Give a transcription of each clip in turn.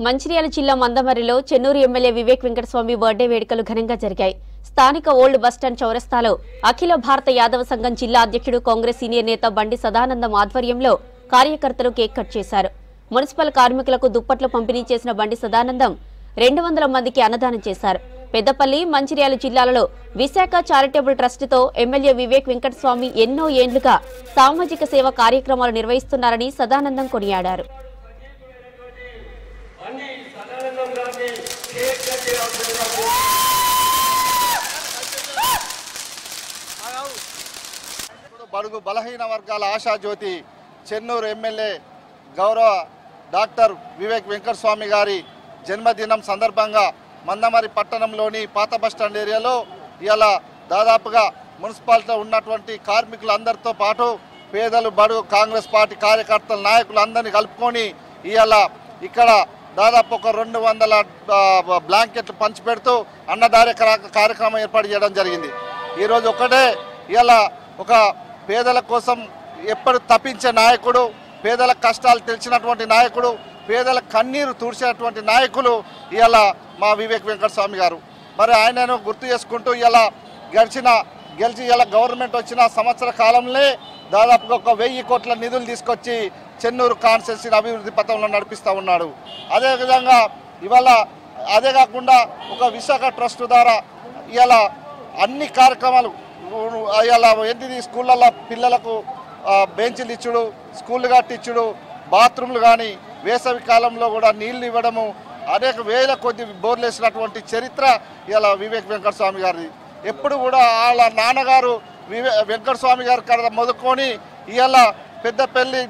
మంచిర్యాల జిల్లా మందమర్రిలో Chennur MLA Vivek Venkataswamy birthday వేడుకలు ఘనంగా జరిగాయి. స్థానిక ఓల్డ్ బస్టాండ్ చౌరస్తాలో అఖిల భారత యాదవ సంఘం జిల్లా అధ్యక్షుడు కాంగ్రెస్ సీనియర్ నేత బండి సదానందం ఆధ్వర్యంలో కార్యకర్తలు కేక్ కట్ చేశారు. మున్సిపల్ కార్మికులకు దుప్పట్లు పంపిణీ చేసిన బండి సదానందం 200 మందికి అన్నదానం చేశారు. పెద్దపల్లి, మంచిర్యాల జిల్లాలలో విశాఖ చారిటబుల్ ట్రస్టుతో ఎమ్మెల్యే వివేక్ వెంకటస్వామి ఎన్నో ఏండ్లుగా సామాజిక సేవ కార్యక్రమాలు నిర్వహిస్తున్నారని సదానందం కొనియాడారు. బడుగు బలహీన వర్గాల ఆశాజ్యోతి చెన్నూరు ఎమ్మెల్యే గౌరవ డాక్టర్ వివేక్ వెంకటస్వామి గారి జన్మదినం సందర్భంగా మందమరి పట్టణంలోని పాత బస్టాండ్ ఏరియాలో ఇలా దాదాపుగా మున్సిపాలిటీలో ఉన్నటువంటి కార్మికులందరితో పాటు పేదలు, బడుగు కాంగ్రెస్ పార్టీ కార్యకర్తల నాయకులు అందరినీ కలుపుకొని ఇలా ఇక్కడ దాదాపు ఒక 200 బ్లాంకెట్లు పంచిపెడుతూ అన్నదాన కార్యక్రమం ఏర్పాటు చేయడం జరిగింది. ఈరోజు ఒకటే ఇలా ఒక పేదల కోసం ఎప్పుడు తప్పించే నాయకుడు, పేదల కష్టాలు తెలిసినటువంటి నాయకుడు, పేదల కన్నీరు తుడిచేటువంటి నాయకులు ఇలా మా వివేక్ వెంకటస్వామి గారు. మరి ఆయనను గుర్తు చేసుకుంటూ ఇలా గెలిచి ఇలా గవర్నమెంట్ వచ్చిన సంవత్సర కాలంలో దాదాపుగా ఒక 1000 కోట్ల నిధులు తీసుకొచ్చి చెన్నూరు కాన్స్టిట్యున్సీని అభివృద్ధి పథంలో నడిపిస్తూ ఉన్నాడు. అదేవిధంగా ఇవాళ అదే కాకుండా ఒక విశాఖ ట్రస్ట్ ద్వారా ఇలా అన్ని కార్యక్రమాలు ఇలా ఏంటిది స్కూళ్ళల్లో పిల్లలకు బెంచ్లు ఇచ్చుడు, స్కూళ్ళు కట్టించుడు, బాత్రూమ్లు కానీ వేసవి కాలంలో కూడా నీళ్లు ఇవ్వడము, అనేక వేల కొద్ది బోర్లు వేసినటువంటి చరిత్ర ఇలా వివేక్ వెంకటస్వామి గారిది. ఎప్పుడు కూడా వాళ్ళ నాన్నగారు వెంకటస్వామి గారి కాడ మొదలుకొని ఇలా పెద్దపల్లి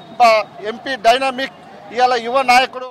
ఎంపీ డైనమిక్ ఇలా యువ నాయకుడు.